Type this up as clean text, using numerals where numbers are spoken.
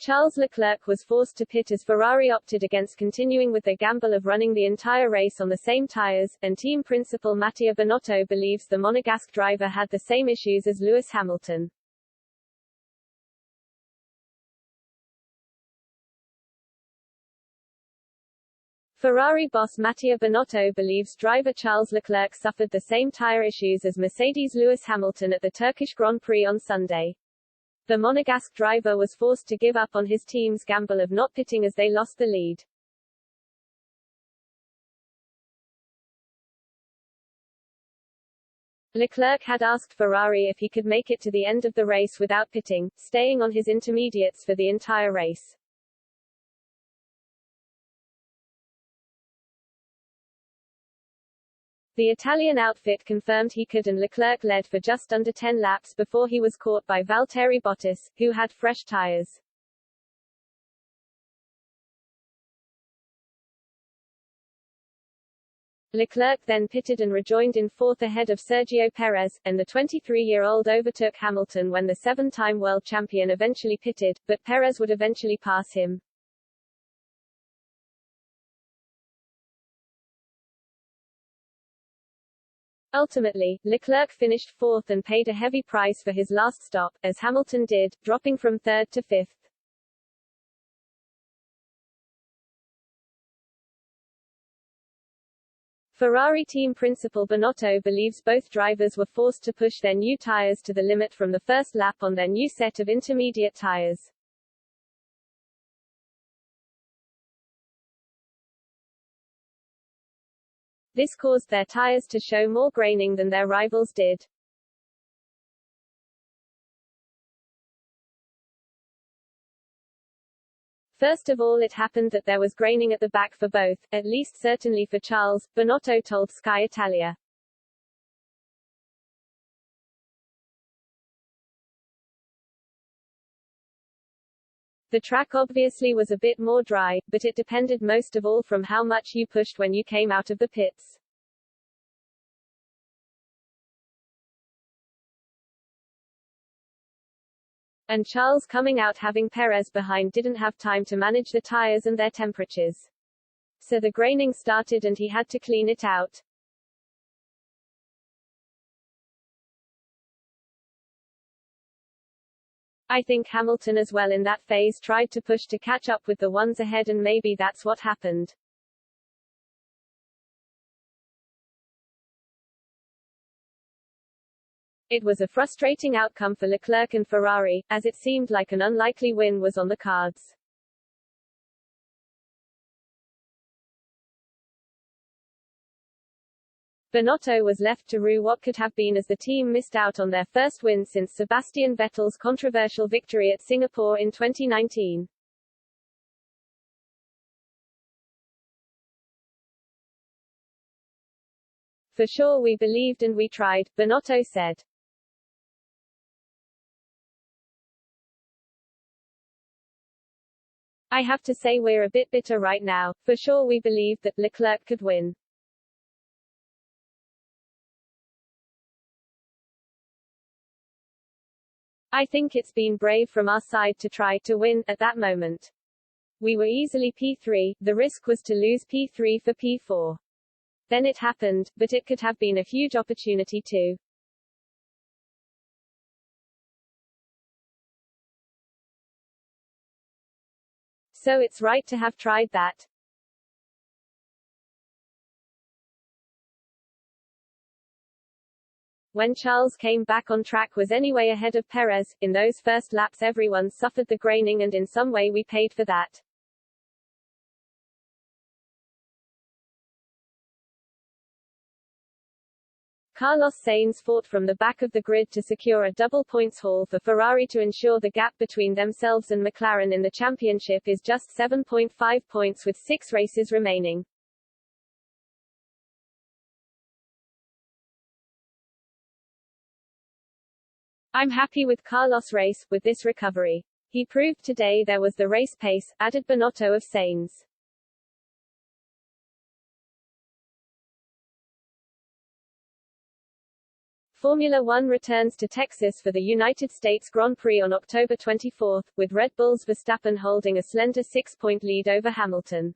Charles Leclerc was forced to pit as Ferrari opted against continuing with their gamble of running the entire race on the same tires, and team principal Mattia Binotto believes the Monegasque driver had the same issues as Lewis Hamilton. Ferrari boss Mattia Binotto believes driver Charles Leclerc suffered the same tire issues as Mercedes' Lewis Hamilton at the Turkish Grand Prix on Sunday. The Monegasque driver was forced to give up on his team's gamble of not pitting as they lost the lead. Leclerc had asked Ferrari if he could make it to the end of the race without pitting, staying on his intermediates for the entire race. The Italian outfit confirmed he could, and Leclerc led for just under 10 laps before he was caught by Valtteri Bottas, who had fresh tires. Leclerc then pitted and rejoined in fourth ahead of Sergio Perez, and the 23-year-old overtook Hamilton when the seven-time world champion eventually pitted, but Perez would eventually pass him. Ultimately, Leclerc finished fourth and paid a heavy price for his last stop, as Hamilton did, dropping from third to fifth. Ferrari team principal Binotto believes both drivers were forced to push their new tires to the limit from the first lap on their new set of intermediate tires. This caused their tires to show more graining than their rivals did. First of all, it happened that there was graining at the back for both, at least certainly for Charles, Binotto told Sky Italia. The track obviously was a bit more dry, but it depended most of all from how much you pushed when you came out of the pits. And Charles coming out having Perez behind didn't have time to manage the tires and their temperatures. So the graining started and he had to clean it out. I think Hamilton as well in that phase tried to push to catch up with the ones ahead, and maybe that's what happened. It was a frustrating outcome for Leclerc and Ferrari, as it seemed like an unlikely win was on the cards. Binotto was left to rue what could have been as the team missed out on their first win since Sebastian Vettel's controversial victory at Singapore in 2019. For sure we believed and we tried, Binotto said. I have to say we're a bit bitter right now. For sure we believed that Leclerc could win. I think it's been brave from our side to try to win, at that moment. We were easily P3, the risk was to lose P3 for P4. Then it happened, but it could have been a huge opportunity too. So it's right to have tried that. When Charles came back on track was anyway ahead of Perez. In those first laps everyone suffered the graining and in some way we paid for that. Carlos Sainz fought from the back of the grid to secure a double points haul for Ferrari to ensure the gap between themselves and McLaren in the championship is just 7.5 points with 6 races remaining. I'm happy with Carlos' race, with this recovery. He proved today there was the race pace, added Binotto of Sainz. Formula One returns to Texas for the United States Grand Prix on October 24, with Red Bull's Verstappen holding a slender 6-point lead over Hamilton.